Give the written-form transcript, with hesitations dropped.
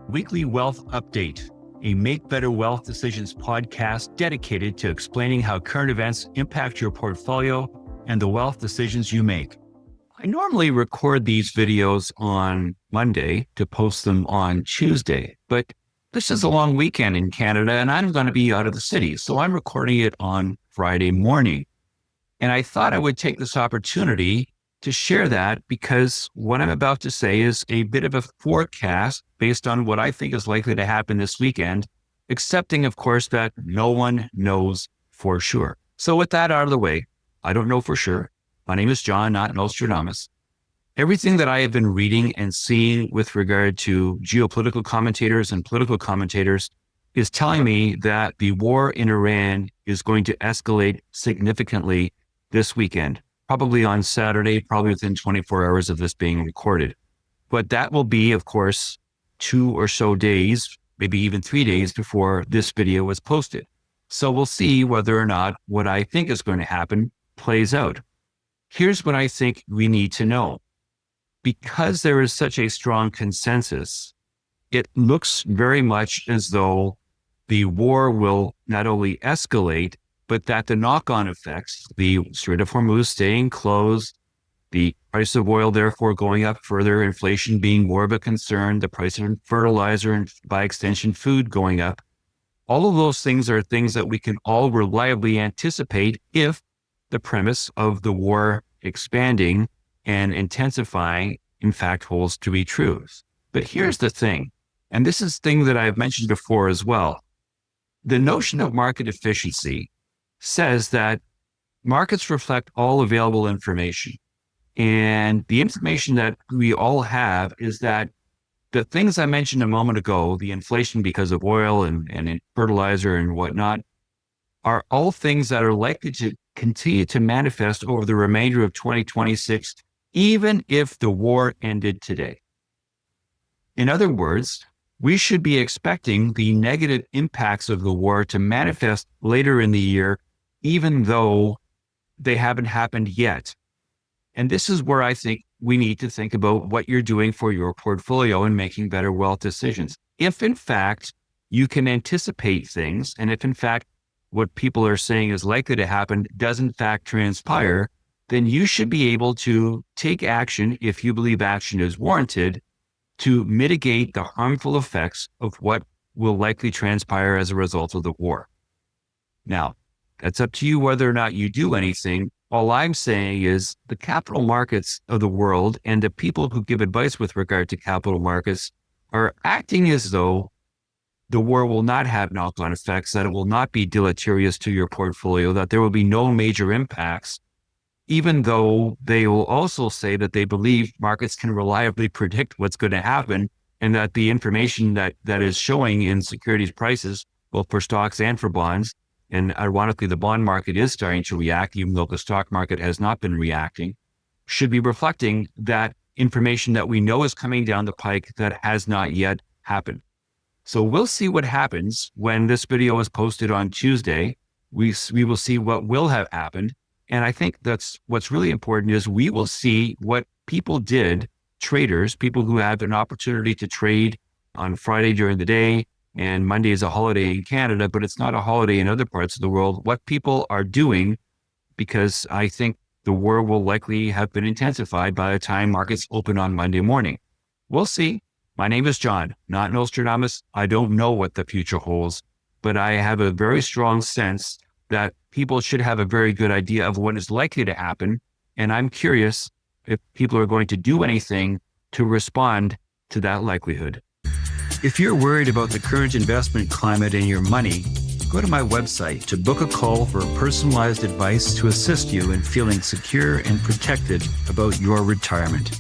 Weekly Wealth Update, a Make Better Wealth Decisions podcast dedicated to explaining how current events impact your portfolio and the wealth decisions you make. I normally record these videos on Monday to post them on Tuesday, but this is a long weekend in Canada and I'm going to be out of the city, so I'm recording it on Friday morning. And I thought I would take this opportunity to share that because what I'm about to say is a bit of a forecast based on what I think is likely to happen this weekend, accepting, of course, that no one knows for sure. So with that out of the way, I don't know for sure. My name is John, not Nostradamus. Everything that I have been reading and seeing with regard to geopolitical commentators and political commentators is telling me that the war in Iran is going to escalate significantly this weekend. Probably on Saturday, probably within 24 hours of this being recorded. But that will be, of course, 2 or so days, maybe even 3 days before this video was posted. So we'll see whether or not what I think is going to happen plays out. Here's what I think we need to know. Because there is such a strong consensus, it looks very much as though the war will not only escalate, but that the knock-on effects, the Strait of Hormuz staying closed, the price of oil therefore going up further, inflation being more of a concern, the price of fertilizer and by extension food going up, all of those things are things that we can all reliably anticipate if the premise of the war expanding and intensifying in fact holds to be true. But here's the thing, and this is the thing that I've mentioned before as well. The notion of market efficiency says that markets reflect all available information. And the information that we all have is that the things I mentioned a moment ago, the inflation because of oil and fertilizer and whatnot, are all things that are likely to continue to manifest over the remainder of 2026, even if the war ended today. In other words, we should be expecting the negative impacts of the war to manifest later in the year, even though they haven't happened yet. And this is where I think we need to think about what you're doing for your portfolio and making better wealth decisions. If in fact you can anticipate things, and if in fact what people are saying is likely to happen does in fact transpire, then you should be able to take action if you believe action is warranted to mitigate the harmful effects of what will likely transpire as a result of the war. Now, that's up to you whether or not you do anything. All I'm saying is the capital markets of the world and the people who give advice with regard to capital markets are acting as though the war will not have knock-on effects, that it will not be deleterious to your portfolio, that there will be no major impacts, even though they will also say that they believe markets can reliably predict what's going to happen and that the information that is showing in securities prices, both for stocks and for bonds, and ironically, the bond market is starting to react, even though the stock market has not been reacting, should be reflecting that information that we know is coming down the pike that has not yet happened. So we'll see what happens when this video is posted on Tuesday. We will see what will have happened. And I think that's what's really important is we will see what people did, traders, people who have an opportunity to trade on Friday during the day, and Monday is a holiday in Canada, but it's not a holiday in other parts of the world, what people are doing, because I think the war will likely have been intensified by the time markets open on Monday morning. We'll see. My name is John, not Nostradamus. I don't know what the future holds, but I have a very strong sense that people should have a very good idea of what is likely to happen. And I'm curious if people are going to do anything to respond to that likelihood. If you're worried about the current investment climate and your money, go to my website to book a call for personalized advice to assist you in feeling secure and protected about your retirement.